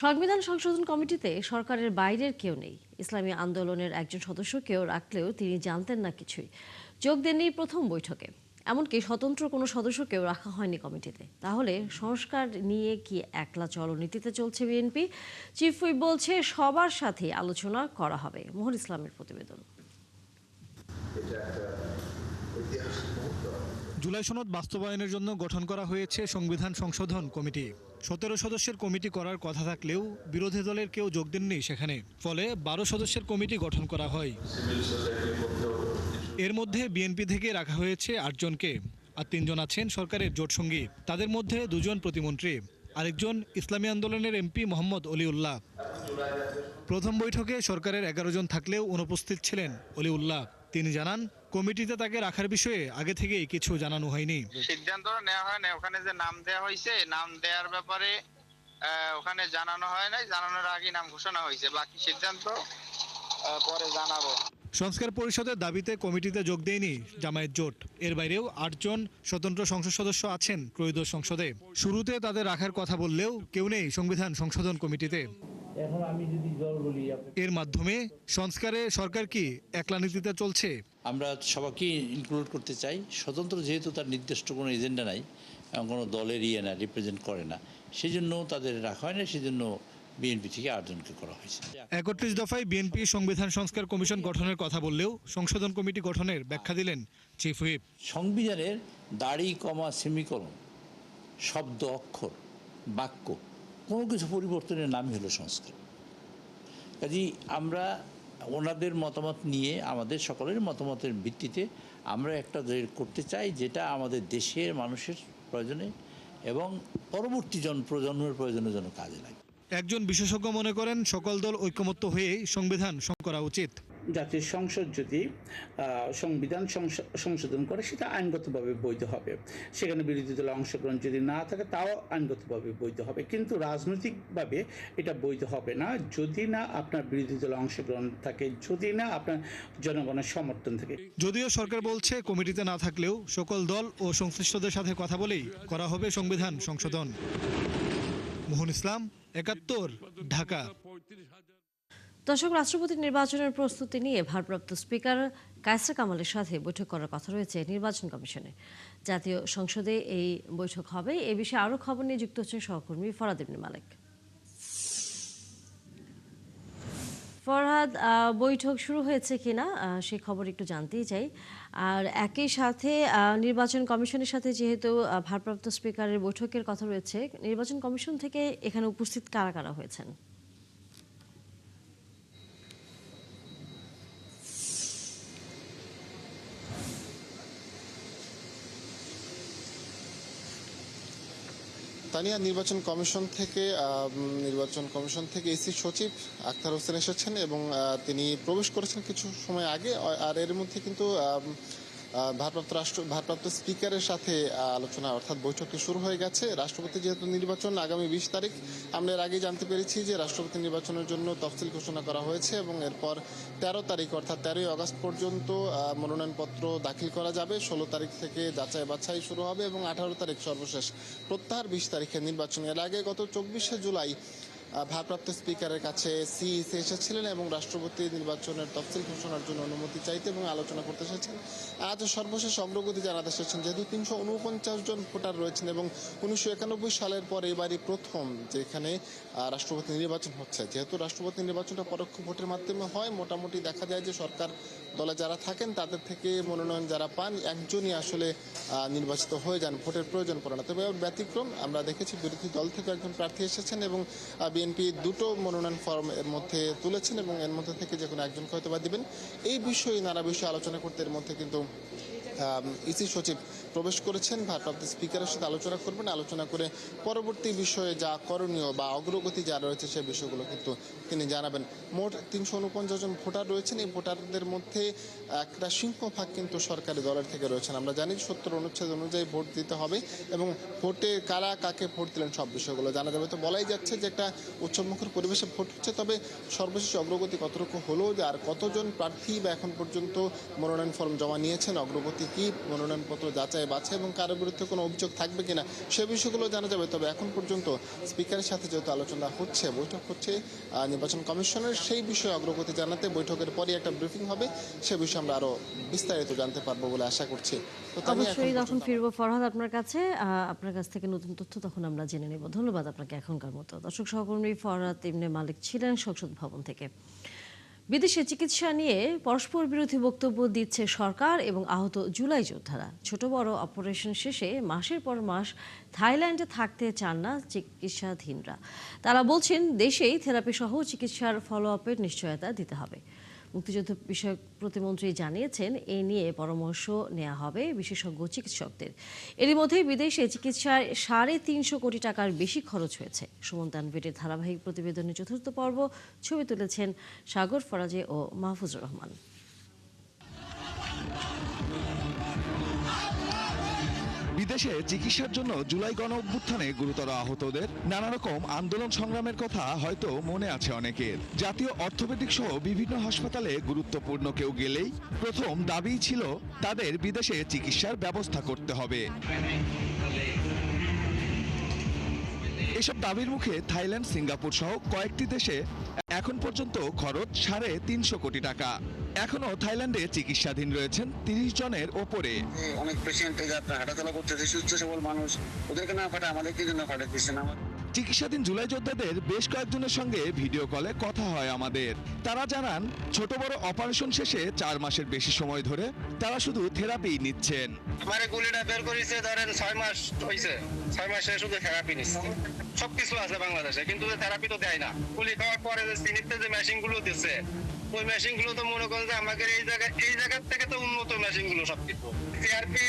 সংবিধান সংশোধন কমিটিতে সরকারের বাইরের কেউ নেই। ইসলামী আন্দোলনের একজন সদস্যকেও রাখলেও তিনি জানতেন না কিছুই, যোগ দেননি প্রথম বৈঠকে। এমনকি স্বতন্ত্র কোনো সদস্যকেও রাখা হয়নি কমিটিতে। তাহলে সংস্কার নিয়ে কি একলা চলনীতিতে চলছে বিএনপি? চিফ হুইপ বলছে সবার সাথে আলোচনা করা হবে। মোহন ইসলামের প্রতিবেদন। জুলাই সনদ বাস্তবায়নের জন্য গঠন করা হয়েছে সংবিধান সংশোধন কমিটি। ১৭ সদস্যের কমিটি করার কথা থাকলেও বিরোধী দলের কেউ যোগ দেননি সেখানে। ফলে ১২ সদস্যের কমিটি গঠন করা হয়। এর মধ্যে বিএনপি থেকে রাখা হয়েছে ৮ জনকে, আর ৩ জন আছেন সরকারের জোটসঙ্গী। তাদের মধ্যে ২ জন প্রতিমন্ত্রী, আরেকজন ইসলামী আন্দোলনের এমপি মোহাম্মদ অলিউল্লাহ। প্রথম বৈঠকে সরকারের ১১ জন থাকলেও অনুপস্থিত ছিলেন অলিউল্লাহ। তিনি জানান, কমিটিতে তাকে রাখার বিষয়ে আগে থেকেই কিছু জানানো হয়নি। সিদ্ধান্ত নেওয়া হয় না। ওখানে যে নাম দেওয়া হয়েছে, নাম দেওয়ার ব্যাপারে ওখানে জানানো হয় নাই। জানানোর আগে নাম ঘোষণা হয়েছে, বাকি সিদ্ধান্ত পরে জানাবো। সংস্কার পরিষদের দাবিতে কমিটিতে যোগ দেয়নি জামায়াত জোট। এর বাইরেও ৮ জন স্বতন্ত্র সংসদ সদস্য আছেন ত্রয়োদশ সংসদে। শুরুতে তাদের রাখার কথা বললেও কেউ নেই সংবিধান সংশোধন কমিটিতে। এর মাধ্যমে সংস্কারে সরকার কি একলা নীতিতে চলছে? আমরা সবাইকে ইনক্লুড করতে চাই। স্বতন্ত্র যেহেতু তার নির্দিষ্ট কোনো এজেন্ডা নাই, কোনো দলের না রিপ্রেজেন্ট করে না, সেই জন্য তাদের রাখা হয় না। সেই জন্য বিএনপি থেকে ৮ জনকে করা হয়েছে। ৩১ দফায় বিএনপি সংবিধান সংস্কার কমিশন গঠনের কথা বললেও সংশোধন কমিটি গঠনের ব্যাখ্যা দিলেন চিফ হুইপ। সংবিধানের দাড়ি, কমা, সেমিকোলন, শব্দ, অক্ষর, বাক্য কোনো কিছু পরিবর্তনের নামই হলো সংস্কার। কাজেই আমরা ওনাদের মতামত নিয়ে আমাদের সকলের মতামতের ভিত্তিতে আমরা একটা করতে চাই যেটা আমাদের দেশের মানুষের প্রয়োজনে এবং পরবর্তী প্রজন্মের প্রয়োজনের জন্য কাজে লাগে। একজন বিশেষজ্ঞ মনে করেন, সকল দল ঐকমত্য হয়ে সংবিধান করা উচিত। জাতীয় সংসদ যদি সংবিধান সংশোধন করে সেটা আইনগতভাবে বৈধ হবে। সেখানে বিরোধী দলের অংশগ্রহণ যদি না থাকে তাও আইনগতভাবে বৈধ হবে, কিন্তু রাজনৈতিকভাবে এটা বৈধ হবে না যদি না আপনার বিরোধী দলের অংশগ্রহণ থাকে, যদি না আপনার জনগণের সমর্থন থাকে। যদিও সরকার বলছে কমিটিতে না থাকলেও সকল দল ও সংশ্লিষ্টদের সাথে কথা বলেই করা হবে সংবিধান সংশোধন। মোহন ইসলাম, ৭১, ঢাকা। দর্শক, রাষ্ট্রপতি নির্বাচনের প্রস্তুতি নিয়ে ভারপ্রাপ্ত স্পিকার কায়সার কামালের সাথে বৈঠক করার কথা রয়েছে নির্বাচন কমিশনে। জাতীয় সংসদে এই বৈঠক হবে। এ বিষয়ে আরও খবর নিয়ে যুক্ত হচ্ছেন সহকর্মী ফরহাদ ইবনে মালেক। ফরহাদ, বৈঠক শুরু হয়েছে কিনা সেই খবর একটু জানতেই চাই। আর একই সাথে নির্বাচন কমিশনের সাথে যেহেতু ভারপ্রাপ্ত স্পিকারের বৈঠকের কথা রয়েছে, নির্বাচন কমিশন থেকে এখানে উপস্থিত কারা কারা হয়েছেন? তানিয়া, নির্বাচন কমিশন থেকে ইসি সচিব আখতার হোসেন এসেছেন এবং তিনি প্রবেশ করেছেন কিছু সময় আগে। আর এর মধ্যে কিন্তু ভারপ্রাপ্ত স্পিকারের সাথে আলোচনা অর্থাৎ বৈঠকটি শুরু হয়ে গেছে। রাষ্ট্রপতি যেহেতু নির্বাচন আগামী ২০ তারিখ, আমরা এর আগে জানতে পেরেছি যে রাষ্ট্রপতি নির্বাচনের জন্য তফসিল ঘোষণা করা হয়েছে এবং এরপর ১৩ তারিখ অর্থাৎ ১৩ই আগস্ট পর্যন্ত মনোনয়নপত্র দাখিল করা যাবে। ১৬ তারিখ থেকে যাচাই বাছাই শুরু হবে এবং ১৮ তারিখ সর্বশেষ প্রত্যাহার ২০ তারিখে নির্বাচন। এর আগে গত ২৪শে জুলাই ভারপ্রাপ্ত স্পিকারের কাছে সিইসি এসেছিলেন এবং রাষ্ট্রপতি নির্বাচনের তফসিল ঘোষণার জন্য অনুমতি চাইতে এবং আলোচনা করতে এসেছেন। আজ সর্বশেষ অগ্রগতি জানাতে এসেছেন। যেহেতু ৩৪৯ জন ভোটার রয়েছেন এবং ১৯৯১ সালের পর এবারই প্রথম যেখানে রাষ্ট্রপতি নির্বাচন হচ্ছে। যেহেতু রাষ্ট্রপতি নির্বাচনটা পরোক্ষ ভোটের মাধ্যমে হয়, মোটামুটি দেখা যায় যে সরকার দলে যারা থাকেন তাদের থেকে মনোনয়ন যারা পান একজনই আসলে নির্বাচিত হয়ে যান, ভোটের প্রয়োজন পড়ে না। তবে ব্যতিক্রম আমরা দেখেছি, বিরোধী দল থেকে একজন প্রার্থী এসেছেন এবং বিএনপি দুটো মনোনয়ন ফর্ম এর মধ্যে তুলেছেন এবং এর মধ্যে থেকে যে কোনো একজনকে হয়তো বা দিবেন। এই বিষয়ে নানা বিষয়ে আলোচনা করতে এর মধ্যে কিন্তু ইসি সচিব প্রবেশ করেছেন। ভারপ্রাপ্ত স্পিকারের সাথে আলোচনা করবেন, আলোচনা করে পরবর্তী বিষয়ে যা করণীয় বা অগ্রগতি যা রয়েছে সেই বিষয়গুলো কিন্তু তিনি জানাবেন। মোট ৩৪৯ জন ভোটার রয়েছেন। এই ভোটারদের মধ্যে একটা সিংহভাগ কিন্তু সরকারি দলের থেকে রয়েছেন। আমরা জানি ৭০ অনুচ্ছেদ অনুযায়ী ভোট দিতে হবে এবং ভোটে কারা কাকে ভোট দিলেন সব বিষয়গুলো জানা যাবে। তো বলাই যাচ্ছে যে একটা উৎসবমুখর পরিবেশে ভোট হচ্ছে। তবে সর্বশেষ অগ্রগতি কতটুকু হলো, যে আর কতজন প্রার্থী বা এখন পর্যন্ত মনোনয়ন ফর্ম জমা নিয়েছেন, অগ্রগতি কি, মনোনয়নপত্র যাচাই পর্যায়ে বাছাই এবং কারোর বিরুদ্ধে কোনো অভিযোগ থাকবে কিনা সে বিষয়গুলো জানা যাবে। তবে এখন পর্যন্ত স্পিকারের সাথে যেহেতু আলোচনা হচ্ছে, বৈঠক হচ্ছে নির্বাচন কমিশনের, সেই বিষয়ে অগ্রগতি জানাতে বৈঠকের পরই একটা ব্রিফিং হবে, সে বিষয়ে আমরা আরো বিস্তারিত জানতে পারবো বলে আশা করছি। তো তা নিয়ে এখন অবশ্যই তখন পর্যন্ত ফিরবো ফরহাদ আপনার কাছে, আপনার কাছ থেকে নতুন তথ্য তখন আমরা জেনে নেব। ধন্যবাদ আপনাকে এখনকার মতো। দর্শক, সহকর্মী ফরহাদ ইবনে মালিক ছিলেন সংসদ ভবন থেকে। বিদেশে চিকিৎসা নিয়ে পরস্পর বিরোধী বক্তব্য দিচ্ছে সরকার এবং আহত জুলাই যোদ্ধারা। ছোট বড় অপারেশন শেষে মাসের পর মাস থাইল্যান্ডে থাকতে চান না চিকিৎসাধীনরা। তারা বলছেন দেশেই থেরাপি সহ চিকিৎসার ফলো আপের নিশ্চয়তা দিতে হবে। মুক্তিযুদ্ধ বিষয়ক প্রতিমন্ত্রী জানিয়েছেন এ নিয়ে পরামর্শ নেওয়া হবে বিশেষজ্ঞ চিকিৎসকদের। এরই মধ্যেই বিদেশে চিকিৎসায় 350 কোটি টাকার বেশি খরচ হয়েছে। সুমন তানভীরের ধারাবাহিক প্রতিবেদনের চতুর্থ পর্ব, ছবি তুলেছেন সাগর ফরাজে ও মাহফুজুর রহমান। বিদেশে চিকিৎসার জন্য জুলাই গণ অভ্যুত্থানে গুরুতর আহতদের নানা রকম আন্দোলন সংগ্রামের কথা হয়তো মনে আছে অনেকের। জাতীয় অর্থোপেডিক সহ বিভিন্ন হাসপাতালে গুরুত্বপূর্ণ কেউ গেলেই প্রথম দাবি ছিল তাদের বিদেশে চিকিৎসার ব্যবস্থা করতে হবে। এসব দাবির মুখে থাইল্যান্ড, সিঙ্গাপুর সহ কয়েকটি দেশে এখন পর্যন্ত খরচ 350 কোটি টাকা। এখনো থাইল্যান্ডে চিকিৎসাধীন রয়েছেন 30 জনের ওপরে। অনেক পেশেন্ট হাঁটাচলা করতেছে, সুস্থ সবল মানুষ, ওদেরকে না পাঠায় আমাদের কি জন্য পাঠাচ্ছেন? চিকিৎসাধীন জুলাই যোদ্ধাদের বেশ কয়েকজনের সঙ্গে ভিডিও কলে কথা হয় আমাদের। তারা জানান ছোট বড় অপারেশন শেষে 4 মাসের বেশি সময় ধরে তারা শুধু থেরাপি নিচ্ছেন। আমার গুলিটা বের করেছে ধরেন 6 মাস হয়েছে, 6 মাসে শুধু থেরাপি নিচ্ছে। সবকিছু আছে বাংলাদেশে, কিন্তু থেরাপি তো দেয় না। গুলি খাওয়ার পরে যে সিনিতে যে মেশিন গুলো দিচ্ছে, ওই মেশিন গুলো তো মনে করেন যে আমাদের এই জায়গা থেকে তো উন্নত মেশিন গুলো সবকিছু। সিআরপি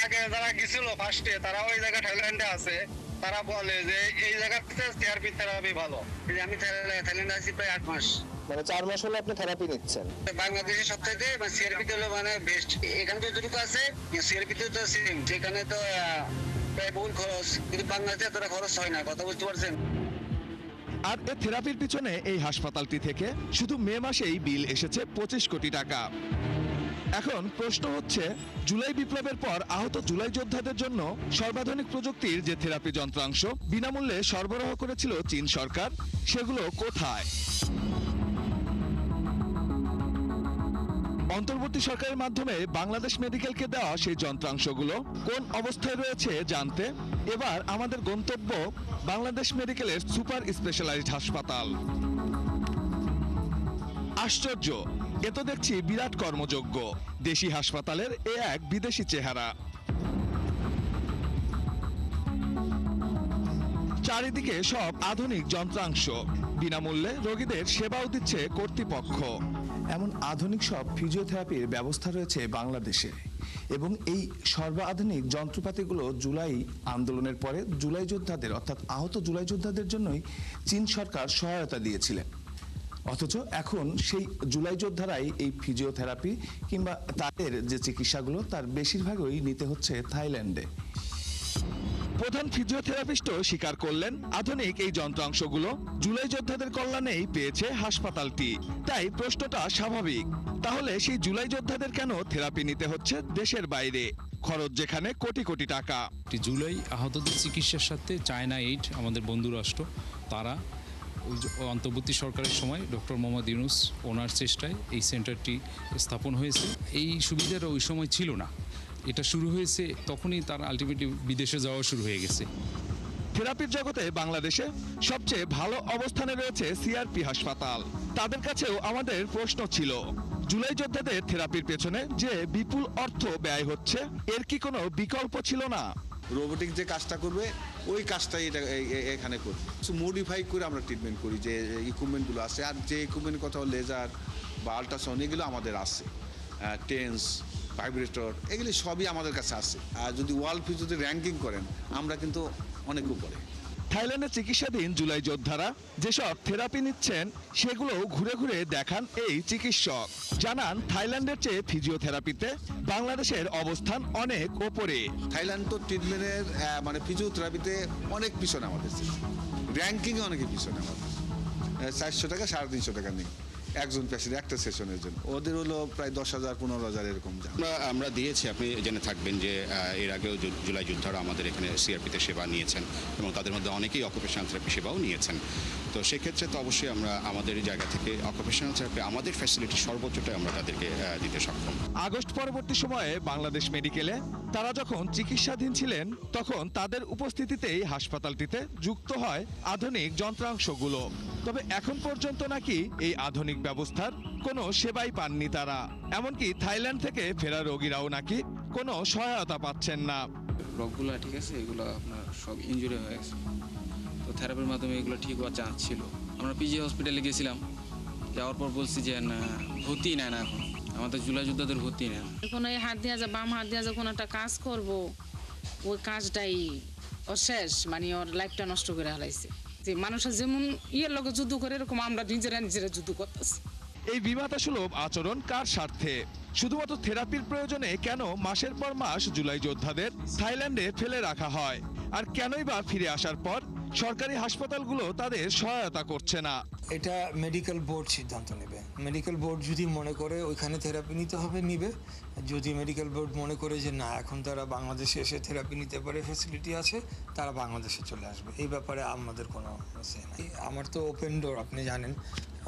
আগে যারা গেছিল ফার্স্টে, তারা ওই জায়গা থাইল্যান্ডে আছে, তারা বলে যে এই জায়গাতে সিআরপি থেরাপি ভালো। আমি থাইল্যান্ডে আছি প্রায় 8 মাস, মানে 4 মাস হলো আপনি থেরাপি নিচ্ছেন। বাংলাদেশের সব থেকে সিআরপি হলো মানে বেস্ট। এখানে তো যতটুকু আছে সিআরপি তো সেম, সেখানে তো প্রায় বহুল খরচ, কিন্তু বাংলাদেশে এতটা খরচ হয় না, কথা বুঝতে পারছেন? আর এ থেরাপির পিছনে এই হাসপাতালটি থেকে শুধু মে মাসেই বিল এসেছে 25 কোটি টাকা। এখন প্রশ্ন হচ্ছে, জুলাই বিপ্লবের পর আহত জুলাই যোদ্ধাদের জন্য সর্বাধুনিক প্রযুক্তির যে থেরাপি যন্ত্রাংশ বিনামূল্যে সরবরাহ করেছিল চীন সরকার, সেগুলো কোথায়? অন্তর্বর্তী সরকারের মাধ্যমে বাংলাদেশ মেডিকেলকে দেওয়া সেই যন্ত্রাংশগুলো কোন অবস্থায় রয়েছে জানতে এবার আমাদের গন্তব্য বাংলাদেশ মেডিকেলের সুপার স্পেশালাইজড হাসপাতাল। আশ্চর্য, এ তো দেখছি বিরাট কর্মযজ্ঞ। দেশি হাসপাতালের এ এক বিদেশি চেহারা। চারিদিকে সব আধুনিক যন্ত্রাংশ, বিনামূল্যে রোগীদের সেবাও দিচ্ছে কর্তৃপক্ষ। এমন আধুনিক সব ফিজিওথেরাপির ব্যবস্থা রয়েছে বাংলাদেশে, এবং এই সর্বাধুনিক যন্ত্রপাতিগুলো জুলাই আন্দোলনের পরে জুলাই যোদ্ধাদের অর্থাৎ আহত জুলাই যোদ্ধাদের জন্যই চীন সরকার সহায়তা দিয়েছিলেন। অথচ এখন সেই জুলাই যোদ্ধারাই এই ফিজিওথেরাপি কিংবা তাদের যে চিকিৎসাগুলো তার বেশিরভাগই নিতে হচ্ছে থাইল্যান্ডে। প্রধান ফিজিওথেরাপিস্টও স্বীকার করলেন আধুনিক এই যন্ত্রাংশগুলো জুলাই যোদ্ধাদের কল্যাণেই পেয়েছে হাসপাতালটি। তাই প্রশ্নটা স্বাভাবিক, তাহলে সেই জুলাই যোদ্ধাদের কেন থেরাপি নিতে হচ্ছে দেশের বাইরে, খরচ যেখানে কোটি কোটি টাকা? জুলাই আহতদের চিকিৎসার সাথে চায়না এইড আমাদের বন্ধু রাষ্ট্র, তারা ওই অন্তর্বর্তী সরকারের সময় ডক্টর মোহাম্মদ ইউনূস ওনার চেষ্টায় এই সেন্টারটি স্থাপন হয়েছে। এই সুবিধাটা ওই সময় ছিল না, এটা শুরু হয়েছে তখনই তার আলটিমেটলি বিদেশে যাওয়া শুরু হয়ে গেছে। থেরাপির জগতে বাংলাদেশে সবচেয়ে ভালো অবস্থানে রয়েছে সিআরপি হাসপাতাল। তাদের কাছেও আমাদের প্রশ্ন ছিল, জুলাই যোদ্ধাদের থেরাপির পেছনে যে বিপুল অর্থ ব্যয় হচ্ছে, এর কি কোনো বিকল্প ছিল না? রোবোটিক যে কাজটা করবে ওই কাজটাই এখানে করি, মডিফাই করে আমরা ট্রিটমেন্ট করি যে ইকুইপমেন্টগুলো আছে। আর যে ইকুইপমেন্ট কোথাও লেজার বা আল্ট্রাসাউন্ড এগুলো আমাদের আছে, টেন্স, ভাইব্রেটর, এগুলি সবই আমাদের কাছে আছে। আর যদি ওয়ার্ল্ড ফিজিওতে র্যাঙ্কিং করেন আমরা কিন্তু অনেক উপরে। থাইল্যান্ডে চিকিৎসাধীন জুলাই যোদ্ধারা যেসব থেরাপি নিচ্ছেন সেগুলো ঘুরে ঘুরে দেখান এই চিকিৎসক। জানান থাইল্যান্ডের চেয়ে ফিজিওথেরাপিতে বাংলাদেশের অবস্থান অনেক ওপরে। থাইল্যান্ড তো ট্রিটমেন্টের মানে ফিজিওথেরাপিতে অনেক পিছনে আমাদের, র্যাঙ্কিংয়ে অনেক পিছনে আমাদের। 400 টাকা 350 টাকা নেই, একজন পেশেন্ট একটা সেশনের জন্য। ওদের হলো প্রায় 10,000 15,000 এরকম যান। আমরা দিয়েছি, আপনি জেনে থাকবেন যে এর আগেও জুলাই যোদ্ধারা আমাদের এখানে সিআরপিতে সেবা নিয়েছেন এবং তাদের মধ্যে অনেকেই অকুপেশনাল থেরাপি সেবাও নিয়েছেন। তো সেক্ষেত্রে তো অবশ্যই আমরা আমাদের জায়গা থেকে অকুপেশনাল থেরাপি আমাদের ফ্যাসিলিটি সর্বোচ্চটাই আমরা তাদেরকে দিতে সক্ষম। আগস্ট পরবর্তী সময়ে বাংলাদেশ মেডিকেলে তারা যখন চিকিৎসাধীন ছিলেন তখন তাদের উপস্থিতিতেই হাসপাতালটিতে যুক্ত হয় আধুনিক যন্ত্রাংশগুলো। তবে এখন পর্যন্ত নাকি এই আধুনিক ব্যবস্থার কোনো সেবাই পাননি তারা। এমনকি থাইল্যান্ড থেকে ফেরা রোগীরাও নাকি কোনো সহায়তা পাচ্ছেন না। রোগগুলো ঠিক আছে, এগুলো আপনার সব ইনজুরি হয়ে গেছে, তো থেরাপির মাধ্যমে এগুলো ঠিক হওয়ার চান্স ছিল। আমরা পিজি হসপিটালে গেছিলাম, যাওয়ার পর বলছি যে না, ভর্তি নেয় না, এখন আমাদের জুলাই যোদ্ধাদের ভর্তি নেয় না। এখন এই হাত দিয়ে বাম হাত দিয়ে যখন একটা কাজ করব, ওই কাজটাই ওর শেষ, মানে ওর লাইফটা নষ্ট করে হারাইছে। যে মানুষের যেমন লোকে যুদ্ধ করে, এরকম আমরা নিজেরা যুদ্ধ করতেছি। এই বিমাতা সুলভ আচরণ কার স্বার্থে? শুধুমাত্র থেরাপির প্রয়োজনে কেন মাসের পর মাস জুলাই যোদ্ধাদের থাইল্যান্ডে ফেলে রাখা হয়? আর কেনই বা ফিরে আসার পর সরকারি হাসপাতালগুলো তাদের সহায়তা করছে না? এটা মেডিকেল বোর্ড সিদ্ধান্ত নেবে। মেডিকেল বোর্ড যদি মনে করে ওইখানে থেরাপি নিতে হবে, নিবে। যদি মেডিকেল বোর্ড মনে করে যে না, এখন তারা বাংলাদেশে এসে থেরাপি নিতে পারে, ফ্যাসিলিটি আছে, তারা বাংলাদেশে চলে আসবে। এই ব্যাপারে আমাদের কোনো সে নাই। আমার তো ওপেন ডোর, আপনি জানেন।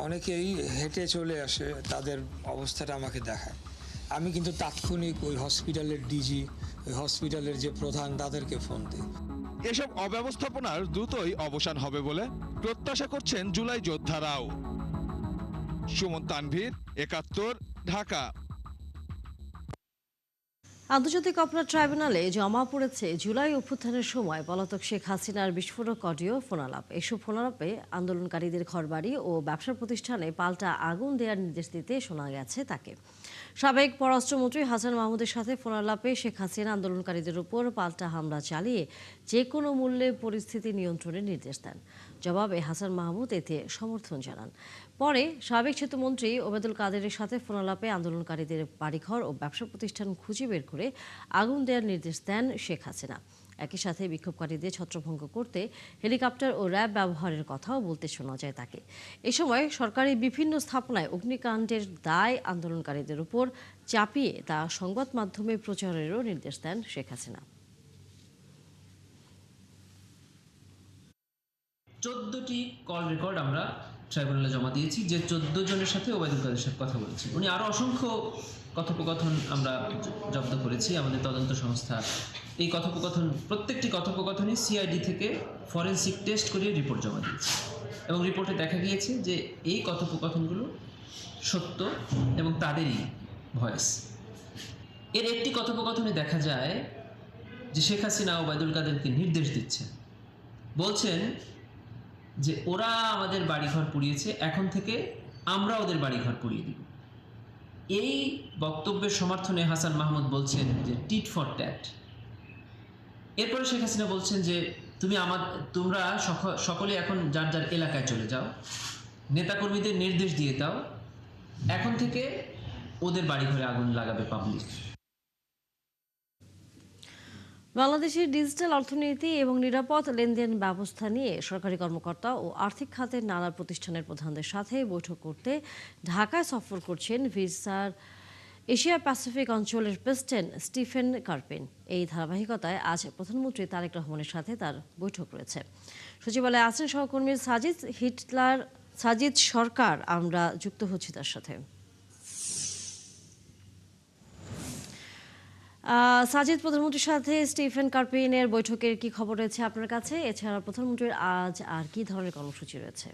অনেকেই হেঁটে চলে আসে, তাদের অবস্থাটা আমাকে দেখায়। আমি কিন্তু তাৎক্ষণিক ওই হসপিটালের ডিজি, ওই হসপিটালের যে প্রধান, তাদেরকে ফোন দিই। এসব অব্যবস্থাপনার দ্রুতই অবসান হবে বলে প্রত্যাশা করছেন জুলাই যোদ্ধারাও। সুমন তানভীর, ৭১, ঢাকা। আন্তর্জাতিক অপরাধ ট্রাইব্যুনালে জমা পড়েছে জুলাই অভ্যুত্থানের সময় পলাতক শেখ হাসিনার বিস্ফোরক অডিও ফোনালাপ। এসব ফোনালাপে আন্দোলনকারীদের ঘরবাড়ি ও ব্যবসা প্রতিষ্ঠানে পাল্টা আগুন দেওয়ার নির্দেশ দিতে শোনা গেছে তাকে। সাবেক পররাষ্ট্রমন্ত্রী হাসান মাহমুদের সাথে ফোনালাপে শেখ হাসিনা আন্দোলনকারীদের উপর পাল্টা হামলা চালিয়ে যে কোনো মূল্যে পরিস্থিতি নিয়ন্ত্রণের নির্দেশ দেন। জবাবে হাসান মাহমুদ এতে সমর্থন জানান। পরে সাবেক সেতুমন্ত্রী ওবেদুল কাদেরের সাথে ফোনালাপে আন্দোলনকারীদের বাড়িঘর ও ব্যবসা প্রতিষ্ঠান খুঁজে বের করে আগুন দেওয়ার নির্দেশ দেন শেখ হাসিনা। একই সাথে বিক্ষোভকারীদের ছত্রভঙ্গ করতে হেলিকপ্টার ও র্যাব ব্যবহারের কথাও বলতে শোনা যায় তাকে। এ সময় সরকারি বিভিন্ন স্থাপনায় অগ্নিকাণ্ডের দায় আন্দোলনকারীদের উপর চাপিয়ে তা সংবাদ মাধ্যমে প্রচারেরও নির্দেশ দেন শেখ হাসিনা। 14টি কল রেকর্ড আমরা ট্রাইব্যুনালে জমা দিয়েছি, যে 14 জনের সাথে ওবায়দুল কাদের সাথে কথা বলেছি। উনি আরও অসংখ্য কথোপকথন আমরা জব্দ করেছি। আমাদের তদন্ত সংস্থা এই প্রত্যেকটি কথোপকথনই সিআইডি থেকে ফরেনসিক টেস্ট করিয়ে রিপোর্ট জমা দিয়েছে এবং রিপোর্টে দেখা গিয়েছে যে এই কথোপকথনগুলো সত্য এবং তাদেরই ভয়েস। এর একটি কথোপকথনে দেখা যায় যে শেখ হাসিনা ওবায়দুল কাদেরকে নির্দেশ দিচ্ছেন, বলছেন যে ওরা আমাদের বাড়িঘর পুড়িয়েছে, এখন থেকে আমরা ওদের বাড়িঘর পুড়িয়ে দিব। এই বক্তব্যের সমর্থনে হাসান মাহমুদ বলছেন যে টিট ফর ট্যাট। এরপরে শেখ হাসিনা বলছেন যে তোমরা সকলে এখন যার যার এলাকায় চলে যাও, নেতাকর্মীদের নির্দেশ দিয়ে দাও, এখন থেকে ওদের বাড়িঘরে আগুন লাগাবে পাবলিক। বাংলাদেশের ডিজিটাল অর্থনীতি এবং নিরাপদ লেনদেন ব্যবস্থা নিয়ে সরকারি কর্মকর্তা ও আর্থিক খাতের নানা প্রতিষ্ঠানের প্রধানদের সাথে বৈঠক করতে ঢাকায় সফর করছেন ভিসার এশিয়া প্যাসিফিক অঞ্চলের প্রেসিডেন্ট স্টিফেন কার্পিন। এই ধারাবাহিকতায় আজ প্রধানমন্ত্রী তারেক রহমানের সাথে তার বৈঠক রয়েছে। সচিবালয়ে আছেন সহকর্মী সাজিদ সরকার, আমরা যুক্ত হচ্ছি তার সাথে। সাজিদ, প্রধানমন্ত্রীর সাথে স্টিফেন কার্পিনের বৈঠকের কি খবর রয়েছে আপনার কাছে? এছাড়া প্রধানমন্ত্রীর আজ আর কি ধরনের কর্মসূচি রয়েছে?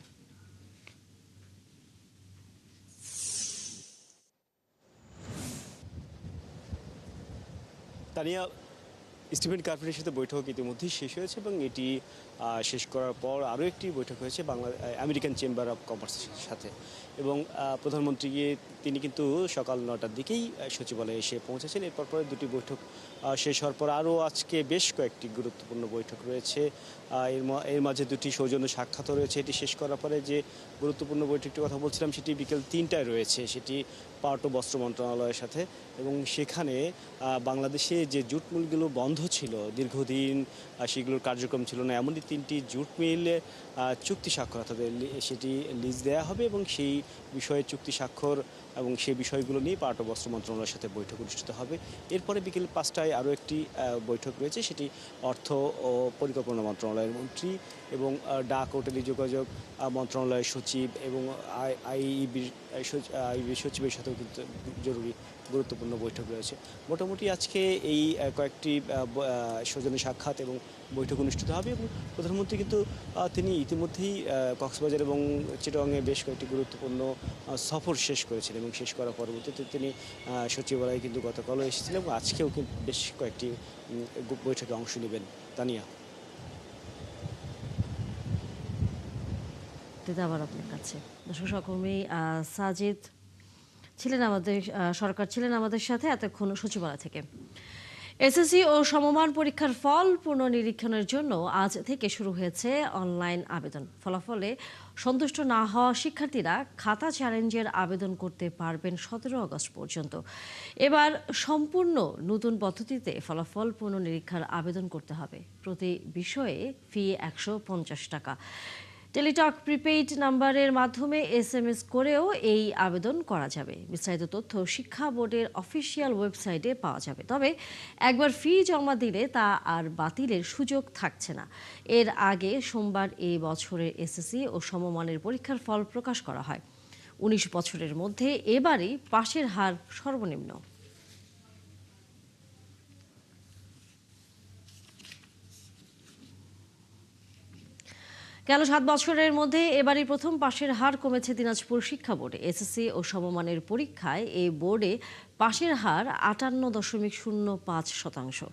তানিয়া, স্টিফেন কার্পিনের সাথে বৈঠক ইতিমধ্যেই শেষ হয়েছে এবং এটি শেষ করার পর আরও একটি বৈঠক হয়েছে আমেরিকান চেম্বার অফ কমার্সের সাথে। এবং প্রধানমন্ত্রী তিনি কিন্তু সকাল 9টার দিকেই সচিবালয়ে এসে পৌঁছেছেন। এরপর পরে দুটি বৈঠক শেষ হওয়ার পর আরও আজকে বেশ কয়েকটি গুরুত্বপূর্ণ বৈঠক রয়েছে। এর মাঝে দুটি সৌজন্য সাক্ষাৎও রয়েছে। এটি শেষ করার পরে যে গুরুত্বপূর্ণ বৈঠকটির কথা বলছিলাম সেটি বিকেল 3টায় রয়েছে, সেটি পাট ও বস্ত্র মন্ত্রণালয়ের সাথে। এবং সেখানে বাংলাদেশে যে জুট মিলগুলো বন্ধ ছিল দীর্ঘদিন, সেগুলোর কার্যক্রম ছিল না, এমন 3টি জুট মিল চুক্তি স্বাক্ষর অর্থাৎ সেটি লিজ দেওয়া হবে এবং সেই বিষয়ে চুক্তি স্বাক্ষর এবং সেই বিষয়গুলো নিয়ে পাট ও বস্ত্র মন্ত্রণালয়ের সাথে বৈঠক অনুষ্ঠিত হবে। এরপরে বিকেল 5টায় আরও একটি বৈঠক রয়েছে, সেটি অর্থ ও পরিকল্পনা মন্ত্রণালয়ের মন্ত্রী এবং ডাক ও টেলিযোগাযোগ মন্ত্রণালয়ের সচিব এবং আইইবির সচিবের সাথেও কিন্তু জরুরি গুরুত্বপূর্ণ বৈঠক রয়েছে। মোটামুটি আজকে এই কয়েকটি সৌজন্য সাক্ষাৎ এবং বৈঠক অনুষ্ঠিত হবে এবং প্রধানমন্ত্রী কিন্তু তিনি ইতিমধ্যেই কক্সবাজার এবং চিটাগংয়ে বেশ কয়েকটি গুরুত্বপূর্ণ সফর শেষ করেছেন এবং শেষ করার পরবর্তীতে তিনি সচিবালয়ে কিন্তু গতকালও এসেছিলেন এবং আজকেও কিন্তু বেশ কয়েকটি বৈঠকে অংশ নেবেন। তানিয়া, আবার আপনার কাছে দর্শক সহকর্মী সাজিদ ছিলেন আমাদের সরকার ছিলেন আমাদের সাথে এতক্ষণ সচিবালয় থেকে। এসএসসি ও সমমান পরীক্ষার ফল পুনর্নিরীক্ষণের জন্য আজ থেকে শুরু হয়েছে অনলাইন আবেদন। ফলাফলে সন্তুষ্ট না হওয়া শিক্ষার্থীরা খাতা চ্যালেঞ্জের আবেদন করতে পারবেন 17 আগস্ট পর্যন্ত। এবার সম্পূর্ণ নতুন পদ্ধতিতে ফলাফল পুনর্নিরীক্ষার আবেদন করতে হবে। প্রতি বিষয়ে ফি 150 টাকা। টেলিটক প্রিপেইড নাম্বারের মাধ্যমে SMS করেও এই আবেদন করা যাবে। বিস্তারিত তথ্য শিক্ষা বোর্ডের অফিসিয়াল ওয়েবসাইটে পাওয়া যাবে। তবে একবার ফি জমা দিলে তা আর বাতিলের সুযোগ থাকছে না। এর আগে সোমবার এই বছরের এসএসসি ও সমমানের পরীক্ষার ফল প্রকাশ করা হয়। 19 বছরের মধ্যে এবারই পাশের হার সর্বনিম্ন। গেল 7 বছরের মধ্যে এবারই প্রথম পাশের হার কমেছে দিনাজপুর শিক্ষা বোর্ডে। এসএসসি ও সমমানের পরীক্ষায় এই বোর্ডে পাশের হার 58.05%।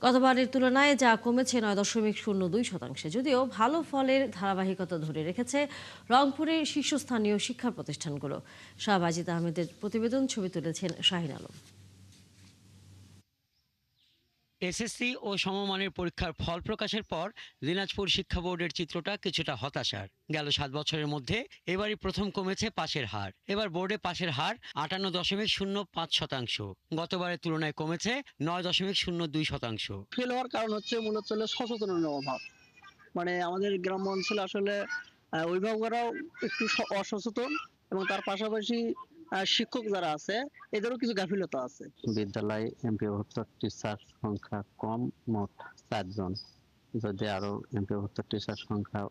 গতবারের তুলনায় যা কমেছে 9.02%। যদিও ভালো ফলের ধারাবাহিকতা ধরে রেখেছে রংপুরের শীর্ষস্থানীয় শিক্ষা প্রতিষ্ঠানগুলো। শাহবাজিদ আহমেদের প্রতিবেদন, ছবি তুলেছেন শাহিন আলম। এসএসসি ও সমমানের পরীক্ষার ফল প্রকাশের পর দিনাজপুর শিক্ষা বোর্ডের চিত্রটা কিছুটা হতাশার। গেল 7 বছরের মধ্যে এবারই প্রথম কমেছে পাশের হার। এবার বোর্ডে পাশের হার 58.05%। গতবারের তুলনায় কমেছে 9.02%। ফেল হওয়ার কারণ হচ্ছে মূলত সচেতনতার অভাব। মানে আমাদের গ্রাম্য অঞ্চলে আসলে অভিভাবকরাও একটু অসচেতন এবং তার পাশাপাশি শিক্ষক যারা আছে এদেরও কিছু গাফিলতা আছে। বিদ্যালয়ে এমপিওভুক্ত টিচার সংখ্যা কম, মোট 4 জন। যদি আরো এমপিওভুক্ত টিচার সংখ্যা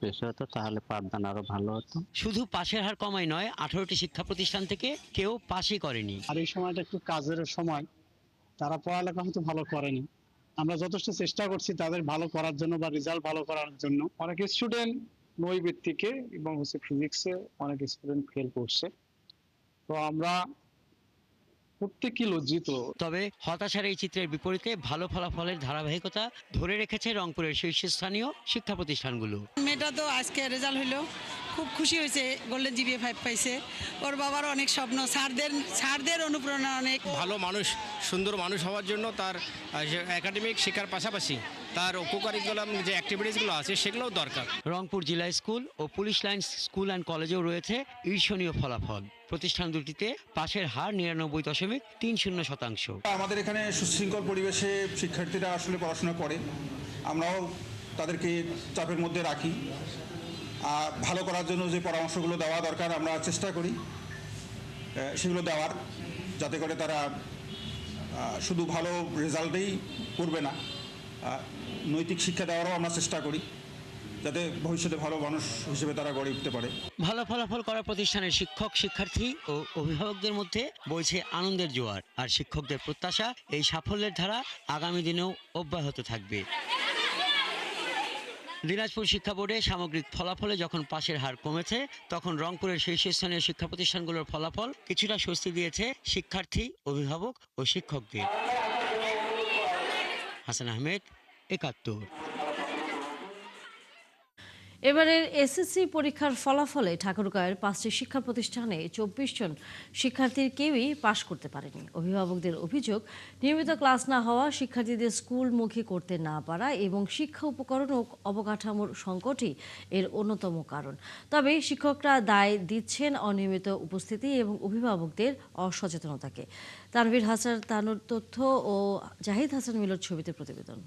বেশি হতো তাহলে পাঠদান আরো ভালো হতো। শুধু পাশের হার কমাই নয়, 18টি শিক্ষা প্রতিষ্ঠান থেকে কেউ পাশই করেনি। আর এই সময়টা একটু কাজের সময়, তারা পড়ালেখা হয়তো ভালো করেনি। আমরা যথেষ্ট চেষ্টা করছি তাদের ভালো করার জন্য বা রেজাল্ট ভালো করার জন্য। অনেক স্টুডেন্ট নৈর্ব্যক্তিকে এবং ফিজিক্সে অনেক স্টুডেন্ট ফেল করছে। তো আমরা প্রত্যেকই লজ্জিত। তবে হতাশার এই চিত্রের বিপরীতে ভালো ফলাফলের ধারাবাহিকতা ধরে রেখেছে রংপুরের শীর্ষস্থানীয় শিক্ষা প্রতিষ্ঠানগুলো। মেয়েটা তো আজকে রেজাল্ট হইলো, খুব খুশি হয়েছে, গোল্ডেন জিপিএ 5 পাইছে। ওর বাবার অনেক স্বপ্ন, স্যারদের অনুপ্রেরণা অনেক। ভালো মানুষ, সুন্দর মানুষ হওয়ার জন্য তার একাডেমিক শিক্ষার পাশাপাশি তার উপকারিকুলাম যে অ্যাক্টিভিটিসগুলো আছে সেগুলোও দরকার। রংপুর জেলা স্কুল ও পুলিশ লাইন্স স্কুল অ্যান্ড কলেজেও রয়েছে ঈর্ষণীয় ফলাফল। প্রতিষ্ঠান দুটিতে পাশের হার 99.30%। আমাদের এখানে সুশৃঙ্খল পরিবেশে শিক্ষার্থীরা আসলে পড়াশোনা করে, আমরাও তাদেরকে চাপের মধ্যে রাখি। ভালো করার জন্য যে পরামর্শগুলো দেওয়া দরকার আমরা চেষ্টা করি সেগুলো দেওয়ার, যাতে করে তারা শুধু ভালো রেজাল্টেই করবে না, নৈতিক শিক্ষা দেওয়ারও আমরা চেষ্টা করি, যাতে ভবিষ্যতে ভালো মানুষ হিসেবে তারা গড়ে উঠতে পারে। ভালো ফলাফল করা প্রতিষ্ঠানের শিক্ষক, শিক্ষার্থী ও অভিভাবকদের মধ্যে বইছে আনন্দের জোয়ার। আর শিক্ষকদের প্রত্যাশা এই সাফল্যের ধারা আগামী দিনেও অব্যাহত থাকবে। দিনাজপুর শিক্ষা বোর্ডে সামগ্রিক ফলাফলে যখন পাশের হার কমেছে, তখন রংপুরের শীর্ষস্থানীয় শিক্ষা প্রতিষ্ঠানগুলোর ফলাফল কিছুটা স্বস্তি দিয়েছে শিক্ষার্থী, অভিভাবক ও শিক্ষকদের। হাসান আহমেদ, ৭১। এবারের এসএসসি পরীক্ষার ফলাফলে ঠাকুরগাঁওয়ের 5টি শিক্ষা প্রতিষ্ঠানে 24 জন শিক্ষার্থীর কেউই পাশ করতে পারেনি। অভিভাবকদের অভিযোগ, নিয়মিত ক্লাস না হওয়া, শিক্ষার্থীদের স্কুলমুখী করতে না পারা এবং শিক্ষা উপকরণ ও অবকাঠামোর সংকটই এর অন্যতম কারণ। তবে শিক্ষকরা দায় দিচ্ছেন অনিয়মিত উপস্থিতি এবং অভিভাবকদের অসচেতনতাকে। তানভীর হাসান তানুর তথ্য ও জাহিদ হাসান মিলর ছবিতে প্রতিবেদন।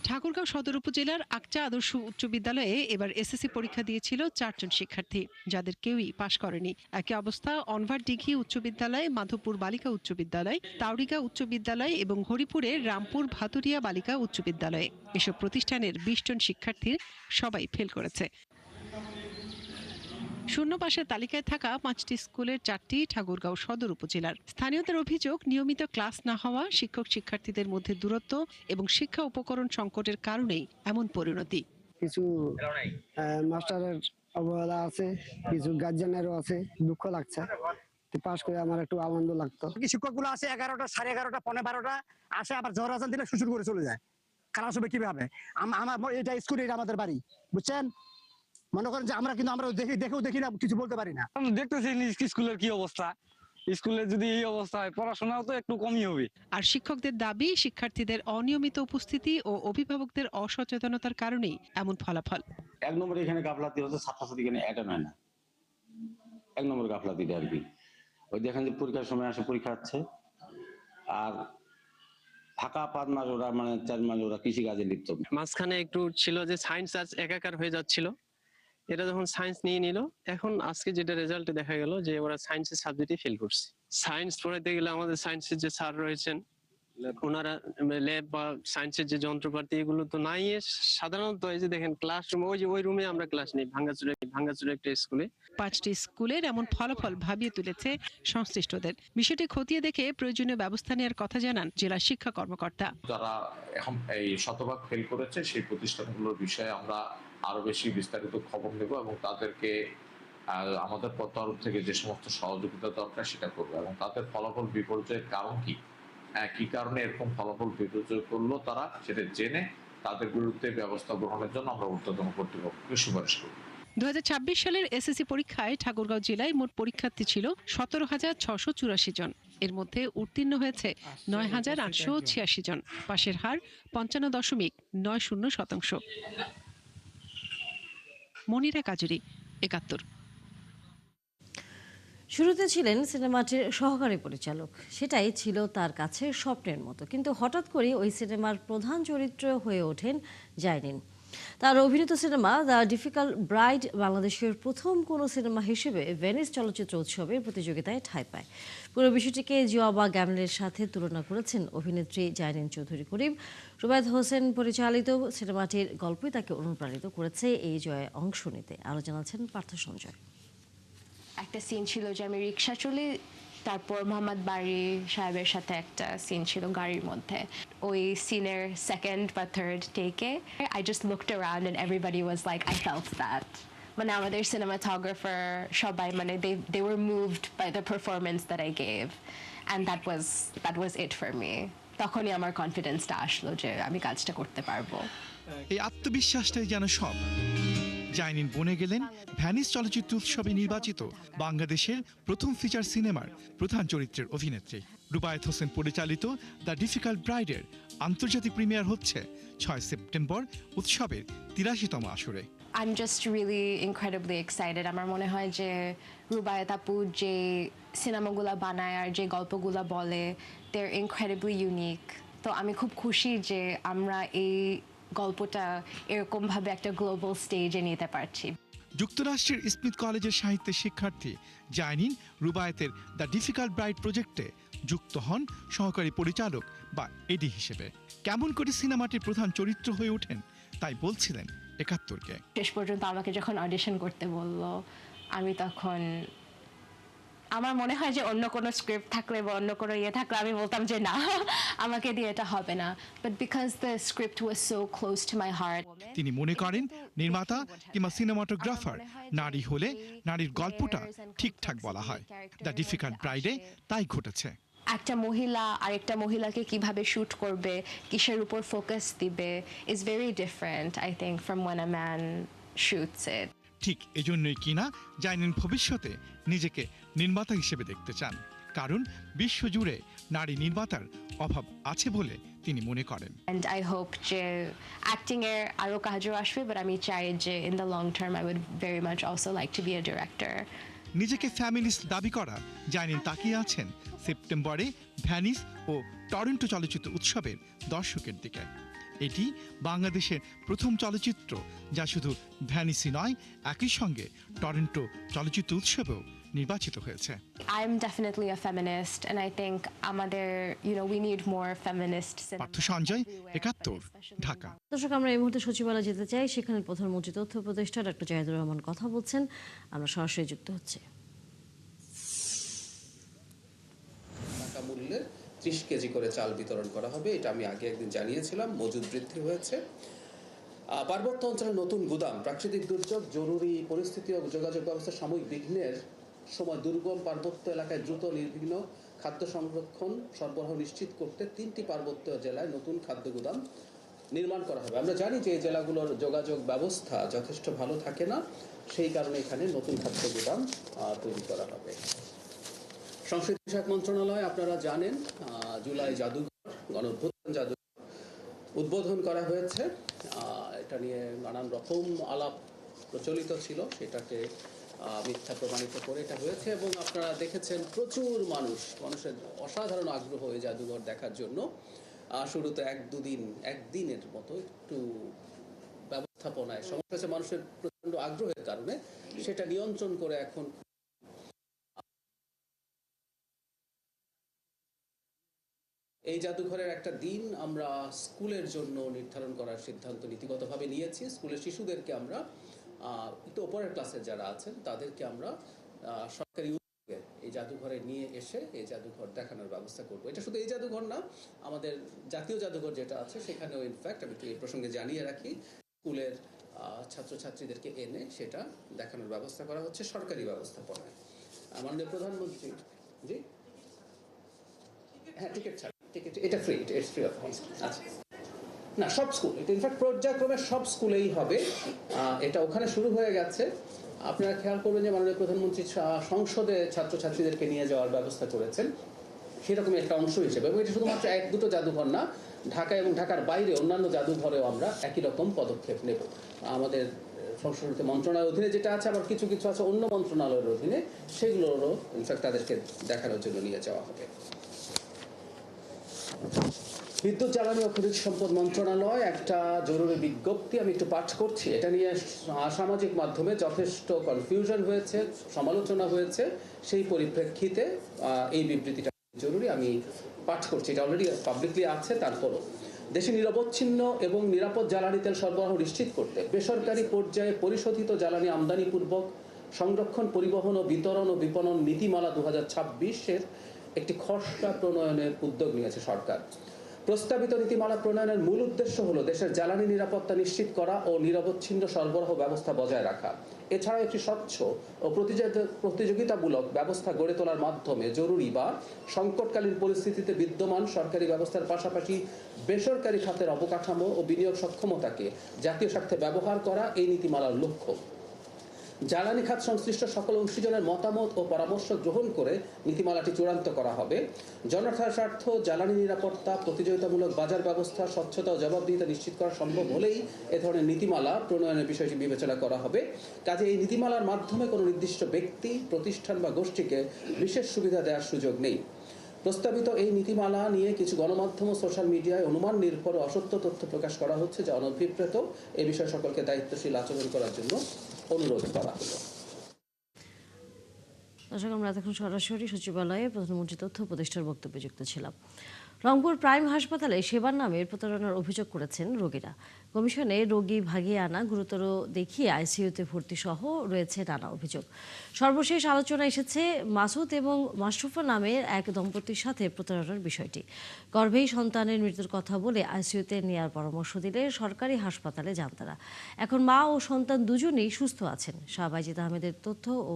ঠাকুরগাঁও সদর উপজেলার আকচা আদর্শ উচ্চ বিদ্যালয়ে এবার এসএসসি পরীক্ষা দিয়েছিল 4 জন শিক্ষার্থী, যাদের কেউই পাশ করেনি। একই অবস্থা অনভার দিঘি উচ্চ বিদ্যালয়, মাধবপুর বালিকা উচ্চ বিদ্যালয়, তাওড়িগা উচ্চ বিদ্যালয় এবং হরিপুরের রামপুর ভাতুরিয়া বালিকা উচ্চ বিদ্যালয়ে। এসব প্রতিষ্ঠানের 20 জন শিক্ষার্থীর সবাই ফেল করেছে। শূন্য পাশের তালিকায় থাকা 5টি স্কুলের 4টি ঠাকুরগাঁও সদর উপজেলার। স্থানীয়দের অভিযোগ, নিয়মিত ক্লাস না হওয়া, শিক্ষক শিক্ষার্থীদের মধ্যে দূরত্ব এবং শিক্ষা উপকরণ সংকটের কারণেই এমন পরিণতি। কিছু মাস্টারের অবহেলা আছে, কিছু গার্জিয়ানেরও আছে। দুঃখ লাগছে, পাশ করে আমার একটু আনন্দ লাগতো। শিক্ষকগুলো আসে 11টা, 11:30, 12:15 আসে, আবার ঝড় আসান দিলে শ্বশুর করে চলে যায়। ক্লাস হবে কিভাবে? আমার এটা স্কুল, এটা আমাদের বাড়ি, বুঝছেন? মনে করেন যে আমরা দেখেও দেখি না, কিছু বলতে পারি না। দেখতেছি স্কুলের কি অবস্থা, স্কুলে যদি এই অবস্থা হয় পড়াশোনাও তো একটু কমই হবে। আর শিক্ষকদের দাবি, শিক্ষার্থীদের অনিয়মিত উপস্থিতি ও অভিভাবকদের অসচেতনতার কারণেই এমন ফলাফল। 1 নম্বর এখানে গাফলাতি হচ্ছে, ছাত্রছাত্রী এখানে অ্যাটেন্ড হয় না। 1 নম্বর গাফলাতিটা আর কি, ওই দেখেন যে পরীক্ষার সময় আসে, পরীক্ষা হচ্ছে, আর ফাঁকা 5 মাস ওরা, মানে 4 মাস ওরা কৃষিকাজে লিপ্ত। মাঝখানে একটু ছিল যে সায়েন্স আজ একাকার হয়ে যাচ্ছিল, এটা যখন সায়েন্স নিয়ে নিল, এখন আজকে যেটা রেজাল্টে দেখা গেল যে ওরা সায়েন্সের সাবজেক্টে ফেল করছে। সায়েন্স পড়াইতে গেলে আমাদের সায়েন্সের যে স্যার রয়েছেন, ল্যাব বা সায়েন্সের যে যন্ত্রপাতি এগুলো তো নাই। সাধারণত এই যে দেখেন ক্লাসরুম, ওই রুমে আমরা ক্লাস নেই, ভাঙ্গাচুরা একটা স্কুলে। 5টি স্কুলের এমন ফলাফল ভাবিয়ে তুলেছে সংশ্লিষ্টদের। বিষয়টি খতিয়ে দেখে প্রয়োজনীয় ব্যবস্থা নেওয়ার কথা জানান জেলা শিক্ষা কর্মকর্তা। যারা এখন এই শতভাগ ফেল করেছে সেই প্রতিষ্ঠানগুলোর বিষয়ে আমরা আরো বেশি বিস্তারিত খবর নেব এবং তাদেরকে আমাদের তরফ থেকে যে সমস্ত সহযোগিতা দরকার সেটা করবো, এবং তাদের ফলাফল বিপর্যয়ের কারণ কি কারণে এরকম ফলাফল বিপর্যয় করলো তারা সেটা জেনে তাদের বিরুদ্ধে ব্যবস্থা গ্রহণের জন্য আমরা ঊর্ধ্বতন কর্তৃপক্ষকে সুপারিশ করব। 2026 সালের এসএসসি পরীক্ষায় ঠাকুরগাঁও জেলায় মোট পরীক্ষার্থী ছিল 17,684 জন। এর মধ্যে উত্তীর্ণ হয়েছে 9,886 জন। পাশের হার 55.90%। মনিরা কাজুরি, 71। শুরুতে ছিলেন সিনেমাটির সহকারী পরিচালক, সেটাই ছিল তার কাছে স্বপ্নের মতো। কিন্তু হঠাৎ করে ওই সিনেমার প্রধান চরিত্র হয়ে ওঠেন জাইনিন। তার অভিনীত সিনেমা দ্য ডিফিকাল্ট ব্রাইড বাংলাদেশের প্রথম কোনো সিনেমা হিসেবে ভেনিস চলচ্চিত্র উৎসবের প্রতিযোগিতায় ঠাঁই পায়। পুরো বিষয়টিকে জিওবা গ্যামলের সাথে তুলনা করেছেন অভিনেত্রী জাইনিন চৌধুরী করিম। রুবায়েত হোসেন পরিচালিত সিনেমাটির গল্পই তাকে অনুপ্রাণিত করেছে এই জয়ে অংশ নিতে। আরও জানাচ্ছেন পার্থ সঞ্জয়। একটা সিন ছিল যে আমি রিক্সা চলে, তারপর মোহাম্মদ বাড়ি সাহেবের সাথে একটা সিন ছিল গাড়ির মধ্যে। ওই সিনের সেকেন্ড বা থার্ড টেকে I just looked around and everybody was like I felt that. মানে আমাদের সিনেমাটোগ্রাফার সবাই মানে they were moved by the performance that I gave and that was it for me. তখনই আমার কনফিডেন্সটা আসলো যে আমি কাজটা করতে পারবো। এই আত্মবিশ্বাসটাই যেন সব। জাইনিন বনে গেলেন ভেনিস চলচ্চিত্র উৎসবে নির্বাচিত বাংলাদেশের প্রথম ফিচার সিনেমার প্রধান চরিত্রের অভিনেত্রী। রুবায়েত হোসেন পরিচালিত দ্য ডিফিকাল্ট ব্রাইডের আন্তর্জাতিক প্রিমিয়ার হচ্ছে 6 সেপ্টেম্বর উৎসবের 83তম আসরে। I'm just really incredibly excited. আমার মনে হয় যে রুবায়েত আপু যে সিনেমাগুলো বানায় আর যে গল্পগুলো বলে, they're incredibly unique. তো আমি খুব খুশি যে আমরা এই গল্পটা এরকম ভাবে একটা গ্লোবাল স্টেজে নিতে পারছি। যুক্তরাষ্ট্রের স্মিথ কলেজের সাহিত্যের শিক্ষার্থী জাইনিন রুবায়েতের দ্য ডিফিকাল্ট ব্রাইড প্রজেক্টে যুক্ত হন সহকারী পরিচালক বা এডি হিসেবে। কেমন করে সিনেমাটির প্রধান চরিত্র হয়ে ওঠেন তাই বলছিলেন 71কে। শেষ পর্যন্ত আমাকে যখন অডিশন করতে বললো, আমি তখন আমার মনে হয় যে অন্য কোনো স্ক্রিপ্ট থাকলে বা অন্য কোনো ইয়ে থাকলে আমি বলতাম যে না, আমাকে দিয়ে এটা হবে না। But because the script was so close to my heart. তিনি মনে করেন নির্মাতা কিংবা সিনেমাটোগ্রাফার নারী হলে নারীর গল্পটা ঠিকঠাক বলা হয়। দ্য ডিফিকাল্ট ব্রাইডে তাই ঘটেছে। একটা মহিলা আরেকটা মহিলাকে কিভাবে শুট করবে, কিসের উপর ফোকাস দিবে, is very different I think from when a man shoots it. ঠিক এজন্যই কিনা জাইনিন ভবিষ্যতে নিজেকে নির্মাতা হিসেবে দেখতে চান, কারণ বিশ্বজুড়ে নারী নির্মাতার অভাব আছে বলে তিনি মনে করেন। And I hope যে অ্যাক্টিং এর আরো কাজও আসবে, বাট আমি চাই যে in the long term I would very much also like to be a director. নিজেকে ফ্যামিলিস্ট দাবি করা জাইনিন তাকিয়ে আছেন সেপ্টেম্বরে ভ্যানিস ও টরন্টো চলচ্চিত্র উৎসবের দর্শকের দিকে। এটি বাংলাদেশের প্রথম চলচ্চিত্র যা শুধু ভ্যানিসি নয়, একই সঙ্গে টরন্টো চলচ্চিত্র উৎসবেও নির্বাচিত হয়েছে। I am definitely a feminist and I think আমাদের we need more feminist cinema. Partha Sanjay, ৭১, Dhaka. দর্শক, আমরা এই মুহূর্তে সচিবালয় যেতে চাই। সেখানে প্রধানমন্ত্রী তথ্য উপদেষ্টা ডক্টর জাহিদুর রহমান কথা বলছেন। আমরা সরাসরি যুক্ত হচ্ছি। টাকা মূল্যে 30 কেজি করে চাল বিতরণ করা হবে, এটা আমি আগে একদিন জানিয়েছিলাম। মজুদ বৃদ্ধি হয়েছে। পার্বত্য অঞ্চলে নতুন গুদাম, প্রাকৃতিক দুর্যোগ, জরুরি পরিস্থিতি ও যোগাযোগ ব্যবস্থা সাময়িক বিঘ্নের সময় দুর্গম পার্বত্য এলাকায় দ্রুত নির্বিঘ্ন খাদ্য সংরক্ষণ সরবরাহ নিশ্চিত করতে 3টি পার্বত্য জেলায় নতুন খাদ্য গুদাম নির্মাণ করা হবে। আমরা জানি যে এই জেলাগুলোর যোগাযোগ ব্যবস্থা যথেষ্ট ভালো থাকে না, সেই কারণে এখানে নতুন খাদ্য গুদাম তৈরি করা হবে। সংস্কৃতি বিষয়ক মন্ত্রণালয়, আপনারা জানেন, জুলাই জাদুঘর, গণঅভ্যুত্থান জাদুঘর উদ্বোধন করা হয়েছে। এটা নিয়ে নানান রকম আলাপ প্রচলিত ছিল, সেটাকে মিথ্যা প্রমাণিত করে এটা হয়েছে এবং আপনারা দেখেছেন প্রচুর মানুষের অসাধারণ আগ্রহ এই জাদুঘর দেখার জন্য। শুরুতে একদিনের মতো একটু ব্যবস্থাপনায় সমস্যা হয়েছে মানুষের প্রচন্ড আগ্রহের কারণে, সেটা নিয়ন্ত্রণ করে এখন এই জাদুঘরের একটা দিন আমরা স্কুলের জন্য নির্ধারণ করার সিদ্ধান্ত নীতিগতভাবে নিয়েছি। স্কুলের শিশুদেরকে আমরা একটু উপরের ক্লাসের যারা আছেন তাদেরকে আমরা সরকারি উদ্যোগে এই জাদুঘরে নিয়ে এসে এই জাদুঘর দেখানোর ব্যবস্থা করব। এটা শুধু এই জাদুঘর না, আমাদের জাতীয় জাদুঘর যেটা আছে সেখানেও ইনফ্যাক্ট আমি এই প্রসঙ্গে জানিয়ে রাখি, স্কুলের ছাত্রছাত্রীদেরকে এনে সেটা দেখানোর ব্যবস্থা করা হচ্ছে সরকারি ব্যবস্থাপনায়। মাননীয় প্রধানমন্ত্রী, জি হ্যাঁ, টিকিট ছাড়, টিকিট এটা free, it's free of cost. আচ্ছা, না সব স্কুল, এটা ইনফ্যাক্ট পর্যায়ক্রমে সব স্কুলেই হবে। এটা ওখানে শুরু হয়ে গেছে। আপনারা খেয়াল করবেন যে মাননীয় প্রধানমন্ত্রী সংসদে ছাত্রছাত্রীদেরকে নিয়ে যাওয়ার ব্যবস্থা করেছেন, সেরকমই একটা অংশ হিসেবে। এবং এটা শুধুমাত্র 1-2টো জাদুঘর না, ঢাকা এবং ঢাকার বাইরে অন্যান্য জাদুঘরেও আমরা একই রকম পদক্ষেপ নেব। আমাদের সংস্কৃতি মন্ত্রণালয়ের অধীনে যেটা আছে, আবার কিছু কিছু আছে অন্য মন্ত্রণালয়ের অধীনে, সেগুলোরও ইনফ্যাক্ট তাদেরকে দেখানোর জন্য নিয়ে যাওয়া হবে। বিদ্যুৎ, জ্বালানি ও খনিজ সম্পদ মন্ত্রণালয় একটা জরুরি বিজ্ঞপ্তি আমি একটু পাঠ করছি। এটা নিয়ে সামাজিক মাধ্যমে যথেষ্ট কনফিউশন হয়েছে, সমালোচনা হয়েছে। সেই পরিপ্রেক্ষিতে এই বিবৃতিটা জরুরি, আমি পাঠ করছি। এটা অলরেডি পাবলিকলি আছে। তারপরও দেশে নিরবচ্ছিন্ন এবং নিরাপদ জ্বালানি তেল সরবরাহ নিশ্চিত করতে বেসরকারি পর্যায়ে পরিশোধিত জ্বালানি আমদানিপূর্বক সংরক্ষণ, পরিবহন ও বিতরণ ও বিপণন নীতিমালা 2026-এর একটি খসড়া প্রণয়নের উদ্যোগ নিয়েছে সরকার। প্রস্তাবিত নীতিমালা প্রণয়নের মূল উদ্দেশ্য হলো দেশের জ্বালানি নিরাপত্তা নিশ্চিত করা ও নিরবচ্ছিন্ন সরবরাহ ব্যবস্থা বজায় রাখা। এছাড়াও একটি স্বচ্ছ ও প্রতিযোগিতামূলক ব্যবস্থা গড়ে তোলার মাধ্যমে জরুরি বা সংকটকালীন পরিস্থিতিতে বিদ্যমান সরকারি ব্যবস্থার পাশাপাশি বেসরকারি খাতের অবকাঠামো ও বিনিয়োগ সক্ষমতাকে জাতীয় স্বার্থে ব্যবহার করা এই নীতিমালার লক্ষ্য। জ্বালানি খাত সংশ্লিষ্ট সকল অংশীজনের মতামত ও পরামর্শ গ্রহণ করে নীতিমালাটি চূড়ান্ত করা হবে। জনতার স্বার্থ, জ্বালানি নিরাপত্তা, প্রতিযোগিতামূলক বাজার ব্যবস্থা, স্বচ্ছতা ও জবাবদিহিতা নিশ্চিত করা সম্ভব হলেই এ ধরনের নীতিমালা প্রণয়নের বিষয়টি বিবেচনা করা হবে। কাজে এই নীতিমালার মাধ্যমে কোনো নির্দিষ্ট ব্যক্তি, প্রতিষ্ঠান বা গোষ্ঠীকে বিশেষ সুবিধা দেওয়ার সুযোগ নেই। প্রস্তাবিত এই নীতিমালা নিয়ে কিছু গণমাধ্যম ও সোশ্যাল মিডিয়ায় অনুমান নির্ভর ও অসত্য তথ্য প্রকাশ করা হচ্ছে, যা অনভিপ্রেত। এ বিষয়ে সকলকে দায়িত্বশীল আচরণ করার জন্য অনুরোধ করা হলো। দর্শক, আমরা এখন সরাসরি সচিবালয়ে প্রধানমন্ত্রী তথ্য উপদেষ্টার বক্তব্যে যুক্ত ছিলাম। রংপুর প্রাইম হাসপাতালে সেবার নামে প্রতারণার অভিযোগ করেছেন রোগীরা। কমিশনে রোগী ভাগিয়ে আনা, গুরুতর দেখিয়ে আইসিইউতে ভর্তি সহ রয়েছে নানা অভিযোগ। সর্বশেষ আলোচনা এসেছে মাসুদ এবং মাশরুফা নামের এক দম্পতির সাথে প্রতারণার বিষয়টি। গর্ভেই সন্তানের মৃত্যুর কথা বলে আইসিইউতে নেওয়ার পরামর্শ দিলে সরকারি হাসপাতালে যান তারা। এখন মা ও সন্তান দুজনেই সুস্থ আছেন। শাহ বাইজিদ আহমেদের তথ্য ও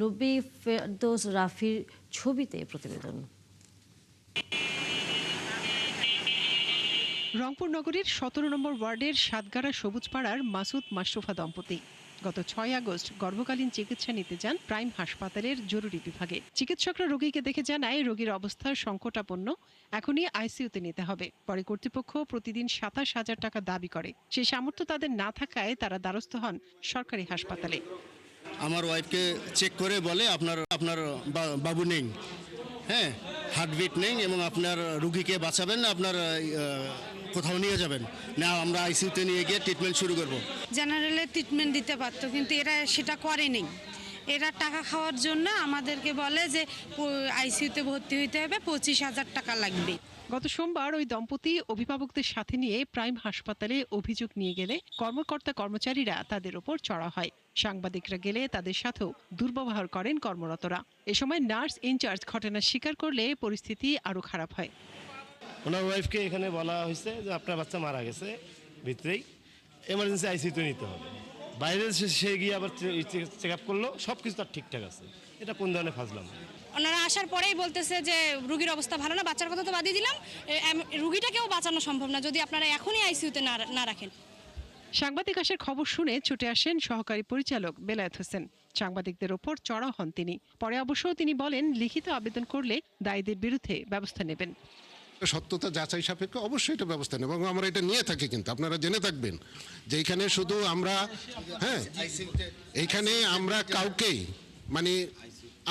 নবী ফেরদৌস রাফির ছবিতে প্রতিবেদন। রংপুর নগরীর 17 নম্বর ওয়ার্ডের সাতগাড়া সবুজপাড়ার মাসুদ মাশরুফা দম্পতি গত 6 আগস্ট গর্ভকালীন চিকিৎসা নিতে যান প্রাইম হাসপাতালের জরুরি বিভাগে। চিকিৎসকরা রোগীকে দেখে জানায় রোগীর অবস্থা সংকটাপন্ন, এখনই আইসিইউতে নিতে হবে। পরে কর্তৃপক্ষ প্রতিদিন 27,000 টাকা দাবি করে। সেই সামর্থ্য তাদের না থাকায় তারা দ্বারস্থ হন সরকারি হাসপাতালে। আমার ওয়াইফকে চেক করে বলে আপনার বাবু নেই। হ্যাঁ, হার্টবিট নেই এবং আপনার রুগীকে বাঁচাবেন না আপনার কোথাও নিয়ে যাবেন না, আমরা আইসিইউতে নিয়ে গিয়ে ট্রিটমেন্ট শুরু করব। জেনারেলে ট্রিটমেন্ট দিতে পারতো, কিন্তু এরা সেটা করেনি। এরা টাকা খাওয়ার জন্য আমাদেরকে বলে যে আইসিইউতে ভর্তি হইতে হবে, 25,000 টাকা লাগবে। গত সোমবার ওই দম্পতি অভিভাবকদের সাথে নিয়ে প্রাইম হাসপাতালে অভিযোগ নিয়ে গেলে কর্মকর্তা কর্মচারীরা তাদের ওপর চড়া হয়। সাংবাদিকরা গেলে তাদের সাথেও দুর্ব্যবহার করেন কর্মরতরা। এ সময় নার্স ইনচার্জ ঘটনা স্বীকার করলে পরিস্থিতি আরো খারাপ হয়। ওনার ওয়াইফকে এখানে বলা হয়েছে যে আপনার বাচ্চা মারা গেছে, ভিতরেই এমার্জেন্সি আইসিইউতে নিতে হবে। বাইরে সে গিয়ে আবার চেক আপ করলো, সব কিছু তার ঠিকঠাক আছে। এটা কোন ধরনের ফাজলাম? ওনারা আসার পরেই বলতেছে যে রুগীর অবস্থা ভালো না, বাচ্চার কথা তো বাদই দিলাম, রুগীটাকেও বাঁচানো সম্ভব না যদি আপনারা এখনই আইসিইউতে না রাখেন। সাংবাদিক আসার খবর শুনে ছুটে আসেন সহকারী পরিচালক বেলায়েত হোসেন। সাংবাদিকদের ওপর চড়া হন তিনি। পরে অবশ্য তিনি বলেন লিখিত আবেদন করলে দায়ীদের বিরুদ্ধে ব্যবস্থা নেবেন। সত্যতা যাচাই সাপেক্ষে অবশ্যই এটা ব্যবস্থা নেব এবং আমরা এটা নিয়ে থাকি। কিন্তু আপনারা জেনে থাকবেন যে এখানে শুধু আমরা এইখানে আমরা কাউকেই মানে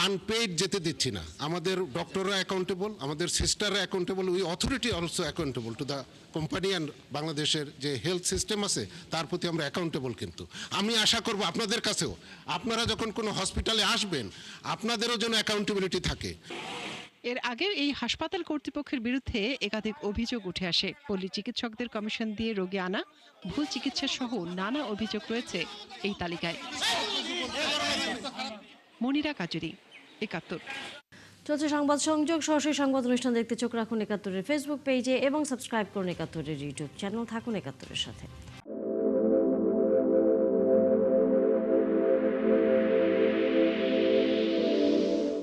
আনপেইড যেতে দিচ্ছি না। আমাদের ডক্টররা অ্যাকাউন্টেবল, আমাদের সিস্টাররা accountable, we authority also accountable to the company and বাংলাদেশের যে হেলথ সিস্টেম আছে তার প্রতি আমরা অ্যাকাউন্টেবল। কিন্তু আমি আশা করব আপনাদের কাছেও, আপনারা যখন কোনো হসপিটালে আসবেন আপনাদেরও যেন অ্যাকাউন্টেবিলিটি থাকে। এর আগে এই হাসপাতাল কর্তৃপক্ষের বিরুদ্ধে একাধিক অভিযোগ উঠে আসে। পল্লী চিকিৎসকদের কমিশন দিয়ে রোগী আনা, ভুল চিকিৎসা সহ নানা অভিযোগ রয়েছে এই তালিকায়। মনিরা কাজুরি, ৭১। চলছে সংবাদ সংযোগ। সরাসরি সংবাদ অনুষ্ঠান দেখতে চোখ রাখুন ৭১-এর ফেসবুক পেজে এবং সাবস্ক্রাইব করুন ৭১-এর ইউটিউব চ্যানেল। থাকুন ৭১-এর সাথে।